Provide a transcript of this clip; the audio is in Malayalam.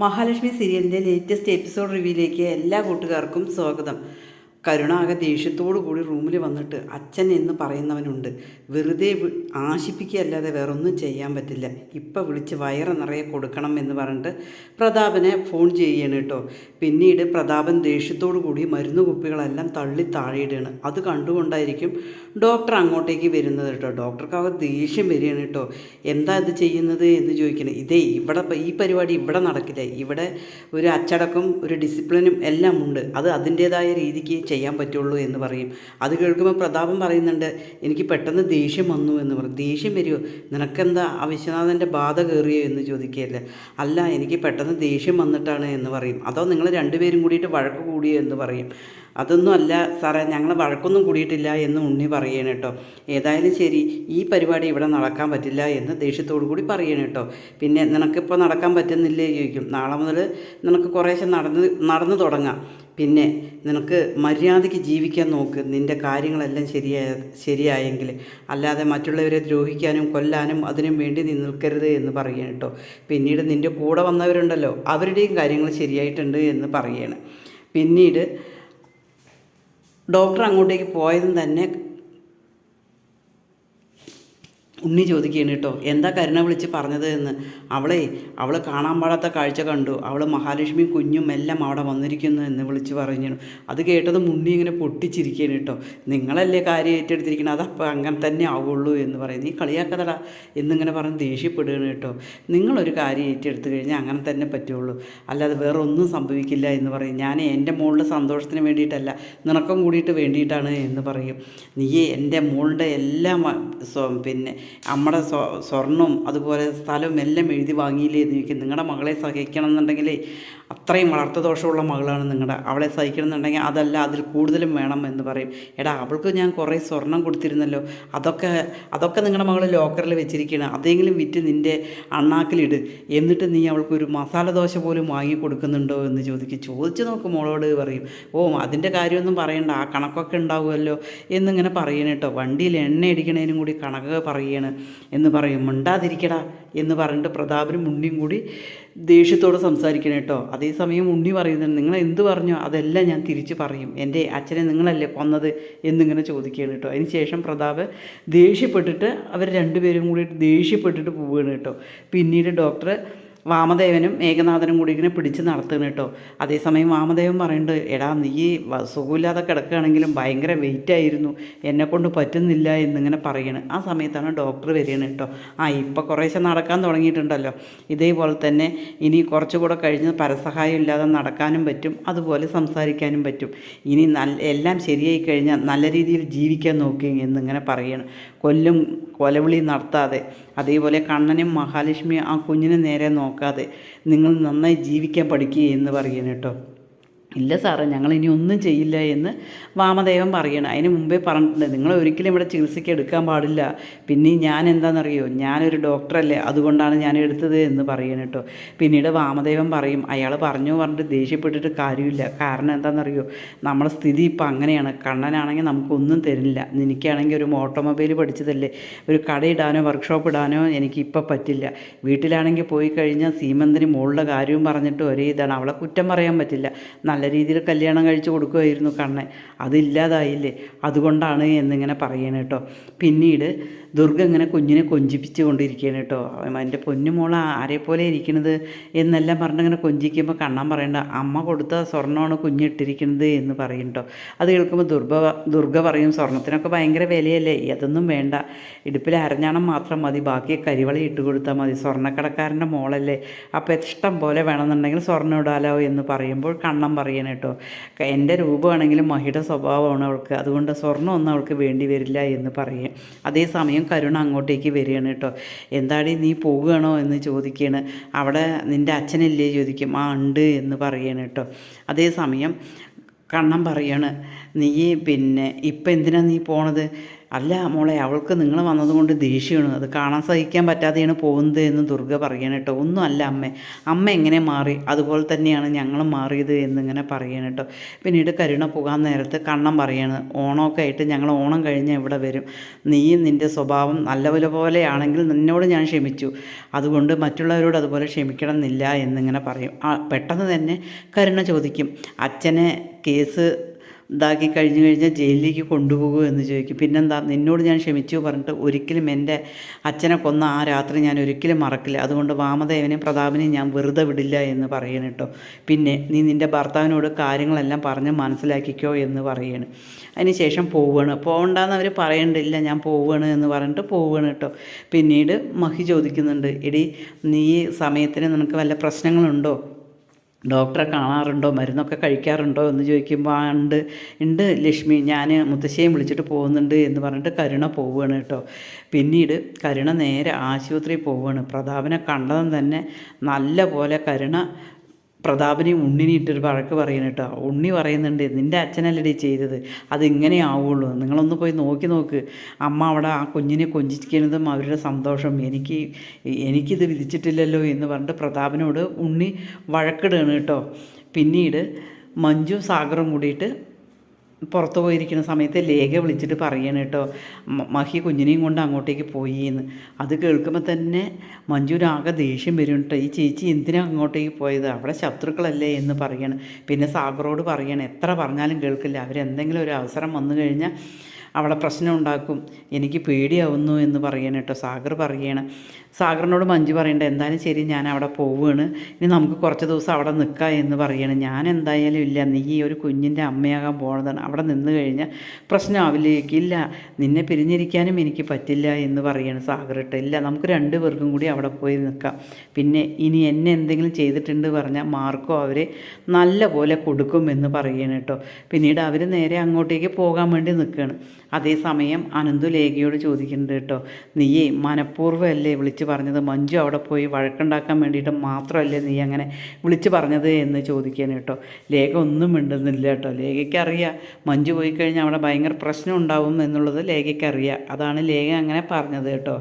മഹാലക്ഷ്മി സീരിയലിൻ്റെ ലേറ്റസ്റ്റ് എപ്പിസോഡ് റിവ്യൂയിലേക്ക് എല്ലാ കൂട്ടുകാർക്കും സ്വാഗതം. കരുണ ആകെ ദേഷ്യത്തോടു കൂടി റൂമിൽ വന്നിട്ട് അച്ഛൻ എന്ന് പറയുന്നവനുണ്ട്. വെറുതെ ആശിപ്പിക്കുകയല്ലാതെ വേറൊന്നും ചെയ്യാൻ പറ്റില്ല. ഇപ്പം വിളിച്ച് വയറ് നിറയെ കൊടുക്കണം എന്ന് പറഞ്ഞിട്ട് പ്രതാപനെ ഫോൺ ചെയ്യണം കേട്ടോ. പിന്നീട് പ്രതാപൻ ദേഷ്യത്തോടു കൂടി മരുന്ന് കുപ്പികളെല്ലാം തള്ളി താഴെയിടുകയാണ്. അത് കണ്ടുകൊണ്ടായിരിക്കും ഡോക്ടർ അങ്ങോട്ടേക്ക് വരുന്നത് കേട്ടോ. ഡോക്ടർക്ക് ആകെ ദേഷ്യം വരികയാണ് കേട്ടോ. എന്താ ഇത് ചെയ്യുന്നത് എന്ന് ചോദിക്കണം. ഇവിടെ ഈ പരിപാടി ഇവിടെ നടക്കില്ല. ഇവിടെ ഒരു അച്ചടക്കം ഒരു ഡിസിപ്ലിനും എല്ലാം ഉണ്ട്. അത് അതിൻ്റേതായ രീതിക്ക് ചെയ്യാൻ പറ്റുള്ളൂ എന്ന് പറയും. അത് കേൾക്കുമ്പോൾ പ്രതാപം പറയുന്നുണ്ട്, എനിക്ക് പെട്ടെന്ന് ദേഷ്യം വന്നു എന്ന് പറയും. ദേഷ്യം വരുമോ? നിനക്കെന്താ ആ വിശ്വനാഥൻ്റെ ബാധ കയറിയോ എന്ന് ചോദിക്കുകയല്ലേ. അല്ല, എനിക്ക് പെട്ടെന്ന് ദേഷ്യം വന്നിട്ടാണ് എന്ന് പറയും. അതോ നിങ്ങൾ രണ്ടുപേരും കൂടിയിട്ട് വഴക്ക് കൂടിയോ എന്ന് പറയും. അതൊന്നും അല്ല സാറേ, ഞങ്ങൾ വഴക്കൊന്നും കൂടിയിട്ടില്ല എന്ന് ഉണ്ണി പറയണം കേട്ടോ. ഏതായാലും ശരി, ഈ പരിപാടി ഇവിടെ നടക്കാൻ പറ്റില്ല എന്ന് ദേഷ്യത്തോടു കൂടി പറയണം കേട്ടോ. പിന്നെ നിനക്കിപ്പോൾ നടക്കാൻ പറ്റുന്നില്ലേ ചോദിക്കും. നാളെ മുതൽ നിനക്ക് കുറേശ്ശെ നടന്നു തുടങ്ങാം. പിന്നെ നിനക്ക് മര്യാദയ്ക്ക് ജീവിക്കാൻ നോക്ക്. നിൻ്റെ കാര്യങ്ങളെല്ലാം ശരിയായെങ്കിൽ, അല്ലാതെ മറ്റുള്ളവരെ ദ്രോഹിക്കാനും കൊല്ലാനും അതിനും വേണ്ടി നീ നിൽക്കരുത് എന്ന് പറയണം കേട്ടോ. പിന്നീട് നിൻ്റെ കൂടെ വന്നവരുണ്ടല്ലോ, അവരുടെയും കാര്യങ്ങൾ ശരിയായിട്ടുണ്ട് എന്ന് പറയണം. പിന്നീട് ഡോക്ടർ അങ്ങോട്ടേക്ക് പോയതും തന്നെ ഉണ്ണി ചോദിക്കുകയാണ് കേട്ടോ, എന്താ കരുണ വിളിച്ച് പറഞ്ഞത് എന്ന്. അവൾ കാണാൻ പാടാത്ത കാഴ്ച കണ്ടു, അവൾ മഹാലക്ഷ്മി കുഞ്ഞും എല്ലാം അവിടെ വന്നിരിക്കുന്നു എന്ന് വിളിച്ച് പറഞ്ഞു. അത് കേട്ടതും ഉണ്ണി ഇങ്ങനെ പൊട്ടിച്ചിരിക്കുകയാണ് കേട്ടോ. നിങ്ങളല്ലേ കാര്യം ഏറ്റെടുത്തിരിക്കുന്നത്, അതപ്പോൾ അങ്ങനെ തന്നെ ആവുള്ളൂ എന്ന് പറയും. നീ കളിയാക്കതടാ എന്നിങ്ങനെ പറഞ്ഞ് ദേഷ്യപ്പെടുകയാണ് കേട്ടോ. നിങ്ങളൊരു കാര്യം ഏറ്റെടുത്ത് കഴിഞ്ഞാൽ അങ്ങനെ തന്നെ പറ്റുള്ളൂ, അല്ലാതെ വേറെ ഒന്നും സംഭവിക്കില്ല എന്ന് പറയും. ഞാൻ എൻ്റെ മോളുടെ സന്തോഷത്തിന് വേണ്ടിയിട്ടല്ല, നിനക്കും കൂടിയിട്ട് വേണ്ടിയിട്ടാണ് എന്ന് പറയും. നീ എൻ്റെ മോളുടെ എല്ലാം പിന്നെ നമ്മുടെ സ്വർണവും അതുപോലെ സ്ഥലവും എല്ലാം എഴുതി വാങ്ങിയില്ലേ എന്ന് ചോദിക്കും. നിങ്ങളുടെ മകളെ സഹിക്കണം എന്നുണ്ടെങ്കിൽ അത്രയും വളർത്തു ദോഷമുള്ള മകളാണ് നിങ്ങളുടെ, അവളെ സഹിക്കണം എന്നുണ്ടെങ്കിൽ അതല്ല അതിൽ കൂടുതലും വേണം എന്ന് പറയും. എടാ, അവൾക്ക് ഞാൻ കുറേ സ്വർണം കൊടുത്തിരുന്നല്ലോ, അതൊക്കെ നിങ്ങളുടെ മകൾ ലോക്കറിൽ വെച്ചിരിക്കുകയാണ്, അതെങ്കിലും വിറ്റ് നിൻ്റെ അണ്ണാക്കിലിട്, എന്നിട്ട് നീ അവൾക്കൊരു മസാല ദോശ പോലും വാങ്ങി കൊടുക്കുന്നുണ്ടോ എന്ന് ചോദിച്ചു നോക്ക് മോളോട് പറയും. ഓ, അതിൻ്റെ കാര്യമൊന്നും പറയണ്ട, ആ കണക്കൊക്കെ ഉണ്ടാവുമല്ലോ എന്നിങ്ങനെ പറയണം കേട്ടോ. വണ്ടിയിൽ എണ്ണ അടിക്കണതിനും കൂടി കണക്ക് പറയണം എന്ന് പറയും. മിണ്ടാതിരിക്കടാ എന്ന് പറഞ്ഞിട്ട് പ്രതാപനും ഉണ്ണിയും കൂടി ദേഷ്യത്തോട് സംസാരിക്കണം കേട്ടോ. അതേസമയം ഉണ്ണി പറയുന്നുണ്ട്, നിങ്ങൾ എന്ത് പറഞ്ഞോ അതെല്ലാം ഞാൻ തിരിച്ച് പറയും, എൻ്റെ അച്ഛനെ നിങ്ങളല്ലേ കൊന്നത് എന്നിങ്ങനെ ചോദിക്കുകയാണ് കേട്ടോ. അതിന് ശേഷം പ്രതാപ് ദേഷ്യപ്പെട്ടിട്ട് അവർ രണ്ടുപേരും കൂടിയിട്ട് ദേഷ്യപ്പെട്ടിട്ട് പോവുകയാണ് കേട്ടോ. പിന്നീട് ഡോക്ടർ വാമദേവനും മേഘനാഥനും കൂടി ഇങ്ങനെ പിടിച്ച് നടത്തുകയാണ് കേട്ടോ. അതേസമയം വാമദേവൻ പറയുന്നുണ്ട്, എടാ നീ സുഖമില്ലാതെ കിടക്കുകയാണെങ്കിലും ഭയങ്കര വെയിറ്റായിരുന്നു, എന്നെക്കൊണ്ട് പറ്റുന്നില്ല എന്നിങ്ങനെ പറയണം. ആ സമയത്താണ് ഡോക്ടർ വരികയാണ് കേട്ടോ. ഇപ്പോൾ കുറേശ്ശെ നടക്കാൻ തുടങ്ങിയിട്ടുണ്ടല്ലോ, ഇതേപോലെ തന്നെ ഇനി കുറച്ചുകൂടെ കഴിഞ്ഞ് പരസഹായം ഇല്ലാതെ നടക്കാനും പറ്റും, അതുപോലെ സംസാരിക്കാനും പറ്റും. ഇനി എല്ലാം ശരിയായി കഴിഞ്ഞാൽ നല്ല രീതിയിൽ ജീവിക്കാൻ നോക്കി എന്നിങ്ങനെ പറയണം. കൊലവിളി നടത്താതെ, അതേപോലെ കണ്ണനും മഹാലക്ഷ്മിയും ആ കുഞ്ഞിനെ നേരെ നോക്കാതെ നിങ്ങൾ നന്നായി ജീവിക്കാൻ പഠിക്കുക എന്ന് പറയണം കേട്ടോ. ഇല്ല സാറേ, ഞങ്ങളിനി ഒന്നും ചെയ്യില്ല എന്ന് വാമദേവൻ പറയണം. അതിന് മുമ്പേ പറഞ്ഞിട്ടുണ്ട്, നിങ്ങൾ ഒരിക്കലും ഇവിടെ ചികിത്സയ്ക്ക് എടുക്കാൻ പാടില്ല. പിന്നെ ഞാൻ എന്താണെന്നറിയോ, ഞാനൊരു ഡോക്ടറല്ലേ, അതുകൊണ്ടാണ് ഞാൻ എടുത്തത് എന്ന് പറയണം കേട്ടോ. പിന്നീട് വാമദേവൻ പറയും, അയാൾ പറഞ്ഞിട്ട് ദേഷ്യപ്പെട്ടിട്ട് കാര്യമില്ല. കാരണം എന്താണെന്നറിയോ, നമ്മുടെ സ്ഥിതി ഇപ്പം അങ്ങനെയാണ്. കണ്ണനാണെങ്കിൽ നമുക്കൊന്നും തരില്ല, എനിക്കാണെങ്കിൽ ഒരു ഓട്ടോമൊബൈൽ പഠിച്ചതല്ലേ, ഒരു കടയിടാനോ വർക്ക്ഷോപ്പ് ഇടാനോ എനിക്കിപ്പോൾ പറ്റില്ല. വീട്ടിലാണെങ്കിൽ പോയി കഴിഞ്ഞാൽ സീമന്തിന് മോളുടെ കാര്യവും പറഞ്ഞിട്ട് ഒരേ ഇതാണ്. അവളെ കുറ്റം പറയാൻ പറ്റില്ല. നല്ല രീതിയിൽ കല്യാണം കഴിച്ച് കൊടുക്കുമായിരുന്നു കണ്ണൻ, അതില്ലാതായില്ലേ, അതുകൊണ്ടാണ് എന്നിങ്ങനെ പറയണം കേട്ടോ. പിന്നീട് ദുർഗ ഇങ്ങനെ കുഞ്ഞിനെ കൊഞ്ചിപ്പിച്ച് കൊണ്ടിരിക്കുകയാണ് കേട്ടോ. എൻ്റെ പൊന്നുമോൾ ആരെപ്പോലെ ഇരിക്കുന്നത് എന്നെല്ലാം പറഞ്ഞിങ്ങനെ കൊഞ്ചിക്കുമ്പോൾ കണ്ണൻ പറയണ്ട, അമ്മ കൊടുത്ത സ്വർണ്ണമാണ് കുഞ്ഞിട്ടിരിക്കുന്നത് എന്ന് പറയും കേട്ടോ. അത് കേൾക്കുമ്പോൾ ദുർഗ പറയും, സ്വർണ്ണത്തിനൊക്കെ ഭയങ്കര വിലയല്ലേ, അതൊന്നും വേണ്ട, ഇടുപ്പിൽ അരഞ്ഞാണം മാത്രം മതി, ബാക്കി കരിവളി ഇട്ട് കൊടുത്താൽ മതി, സ്വർണ്ണക്കടക്കാരൻ്റെ മോളല്ലേ, അപ്പോൾ ഇഷ്ടം പോലെ വേണമെന്നുണ്ടെങ്കിൽ സ്വർണ്ണം ഇടാലോ എന്ന് പറയുമ്പോൾ കണ്ണൻ പറയണം കേട്ടോ, എൻ്റെ രൂപമാണെങ്കിലും മഹിയുടെ സ്വഭാവമാണ് അവൾക്ക്, അതുകൊണ്ട് സ്വർണ്ണമൊന്നും അവൾക്ക് വേണ്ടി വരില്ല എന്ന് പറയും. അതേസമയം കരുണ അങ്ങോട്ടേക്ക് വരികയാണ് കേട്ടോ. എന്താടി നീ പോവുകയാണോ എന്ന് ചോദിക്കുകയാണ്. അവിടെ നിൻ്റെ അച്ഛനില്ലേ ചോദിക്കും. ഉണ്ട് എന്ന് പറയണം കേട്ടോ. അതേസമയം കണ്ണൻ പറയാണ്, നീ പിന്നെ ഇപ്പം എന്തിനാണ് നീ പോണത്, അല്ല മോളെ, അവൾക്ക് നിങ്ങൾ വന്നതുകൊണ്ട് ദേഷ്യമാണ്, അത് കാണാൻ സഹിക്കാൻ പറ്റാതെയാണ് പോകുന്നത് എന്ന് ദുർഗ പറയണം കേട്ടോ. ഒന്നും അല്ല അമ്മ, അമ്മ എങ്ങനെ മാറി അതുപോലെ തന്നെയാണ് ഞങ്ങളും മാറിയത് എന്നിങ്ങനെ പറയണം കേട്ടോ. പിന്നീട് കരുണ പോകാൻ നേരത്ത് കണ്ണം പറയാണ്, ഓണമൊക്കെ ആയിട്ട് ഞങ്ങൾ ഓണം കഴിഞ്ഞ് ഇവിടെ വരും, നീയും നിൻ്റെ സ്വഭാവം നല്ലപോലെ പോലെയാണെങ്കിൽ നിന്നോട് ഞാൻ ക്ഷമിച്ചു, അതുകൊണ്ട് മറ്റുള്ളവരോട് അതുപോലെ ക്ഷമിക്കണം എന്നില്ല എന്നിങ്ങനെ പറയും. പെട്ടെന്ന് തന്നെ കരുണ ചോദിക്കും, അച്ഛനെ കേസ് ഇതാക്കി കഴിഞ്ഞ് കഴിഞ്ഞാൽ ജയിലിലേക്ക് കൊണ്ടുപോകുമോ എന്ന് ചോദിക്കും. പിന്നെന്താ, നിന്നോട് ഞാൻ ക്ഷമിച്ചു പറഞ്ഞിട്ട് ഒരിക്കലും എൻ്റെ അച്ഛനെ കൊന്ന ആ രാത്രി ഞാൻ ഒരിക്കലും മറക്കില്ല, അതുകൊണ്ട് വാമദേവനെയും പ്രതാപനെയും ഞാൻ വെറുതെ വിടില്ല എന്ന് പറയണം കേട്ടോ. പിന്നെ നീ നിൻ്റെ ഭർത്താവിനോട് കാര്യങ്ങളെല്ലാം പറഞ്ഞ് മനസ്സിലാക്കിക്കോ എന്ന് പറയണം. അതിന് ശേഷം പോവുകയാണ്. പോകണ്ടെന്ന് അവർ പറയണ്ടില്ല, ഞാൻ പോവുകയാണ് എന്ന് പറഞ്ഞിട്ട് പോവുകയാണ് കേട്ടോ. പിന്നീട് മഹി ചോദിക്കുന്നുണ്ട്, എടി നീ സമയത്തിന് നിനക്ക് വല്ല പ്രശ്നങ്ങളുണ്ടോ, ഡോക്ടറെ കാണാറുണ്ടോ, മരുന്നൊക്കെ കഴിക്കാറുണ്ടോ എന്ന് ചോദിക്കുമ്പോൾ ഉണ്ട് ലക്ഷ്മി, ഞാൻ മുത്തശ്ശിയെയും വിളിച്ചിട്ട് പോകുന്നുണ്ട് എന്ന് പറഞ്ഞിട്ട് കരുണ പോവുകയാണ് കേട്ടോ. പിന്നീട് കരുണ നേരെ ആശുപത്രിയിൽ പോവുകയാണ്. പ്രതാപനെ കണ്ടതും തന്നെ നല്ല പോലെ കരുണ പ്രതാപനെയും ഉണ്ണിനെ ഇട്ടൊരു വഴക്ക് പറയണം കേട്ടോ. ഉണ്ണി പറയുന്നുണ്ട്, നിൻ്റെ അച്ഛനല്ലടി ചെയ്തത്, അതിങ്ങനെ ആവുള്ളൂ, നിങ്ങളൊന്ന് പോയി നോക്ക്, അമ്മ അവിടെ ആ കുഞ്ഞിനെ കൊഞ്ചിക്കുന്നതും അവരുടെ സന്തോഷം എനിക്കിത് വിധിച്ചിട്ടില്ലല്ലോ എന്ന് പറഞ്ഞിട്ട് പ്രതാപനോട് ഉണ്ണി വഴക്കിടുകയാണ് കേട്ടോ. പിന്നീട് മഞ്ജു സാഗറും കൂടിയിട്ട് പുറത്ത് പോയിരിക്കുന്ന സമയത്ത് ലേഖ വിളിച്ചിട്ട് പറയണം കേട്ടോ, മഹി കുഞ്ഞിനെയും കൊണ്ട് അങ്ങോട്ടേക്ക് പോയി എന്ന്. അത് കേൾക്കുമ്പോൾ തന്നെ മഞ്ജുവിനാകെ ദേഷ്യം വരും കേട്ടോ. ഈ ചേച്ചി എന്തിനാണ് അങ്ങോട്ടേക്ക് പോയത്, അവിടെ ശത്രുക്കളല്ലേ എന്ന് പറയണം. പിന്നെ സാഗറോട് പറയണം, എത്ര പറഞ്ഞാലും കേൾക്കില്ല, അവരെന്തെങ്കിലും ഒരു അവസരം വന്നു കഴിഞ്ഞാൽ അവിടെ പ്രശ്നം ഉണ്ടാക്കും, എനിക്ക് പേടിയാവുന്നു എന്ന് പറയണം കേട്ടോ. സാഗർ പറയണം. സാഗറിനോട് മഞ്ജു പറയണ്ട, എന്തായാലും ശരി ഞാൻ അവിടെ പോവുകയാണ്, ഇനി നമുക്ക് കുറച്ച് ദിവസം അവിടെ നിൽക്കാം എന്ന് പറയണം. ഞാൻ എന്തായാലും ഇല്ല, നീ ഈ ഒരു കുഞ്ഞിൻ്റെ അമ്മയാകാൻ പോണതാണ്, അവിടെ നിന്ന് കഴിഞ്ഞാൽ പ്രശ്നമാവില്ലേക്കില്ല, നിന്നെ പിരിഞ്ഞിരിക്കാനും എനിക്ക് പറ്റില്ല എന്ന് പറയണം സാഗർ ഇട്ട്. ഇല്ല, നമുക്ക് രണ്ടു പേർക്കും കൂടി അവിടെ പോയി നിൽക്കാം, പിന്നെ ഇനി എന്നെ എന്തെങ്കിലും ചെയ്തിട്ടുണ്ട് പറഞ്ഞാൽ മാർക്കോ അവരെ നല്ല പോലെ കൊടുക്കുമെന്ന് പറയണം കേട്ടോ. പിന്നീട് അവർ നേരെ അങ്ങോട്ടേക്ക് പോകാൻ വേണ്ടി നിൽക്കുകയാണ്. അതേസമയം അനന്തു ലേഖയോട് ചോദിക്കുന്നുണ്ട് കേട്ടോ, നീയേ മനഃപൂർവ്വമല്ലേ വിളിച്ച് പറഞ്ഞത്, മഞ്ജു അവിടെ പോയി വഴക്കുണ്ടാക്കാൻ വേണ്ടിയിട്ട് മാത്രമല്ലേ നീ അങ്ങനെ വിളിച്ച് പറഞ്ഞത് എന്ന് ചോദിക്കാൻ കേട്ടോ. ലേഖ ഒന്നും മിണ്ടുന്നില്ല കേട്ടോ. ലേഖയ്ക്കറിയാം മഞ്ജു പോയി കഴിഞ്ഞാൽ അവിടെ ഭയങ്കര പ്രശ്നം ഉണ്ടാവും എന്നുള്ളത് ലേഖയ്ക്കറിയാം, അതാണ് ലേഖ അങ്ങനെ പറഞ്ഞത് കേട്ടോ.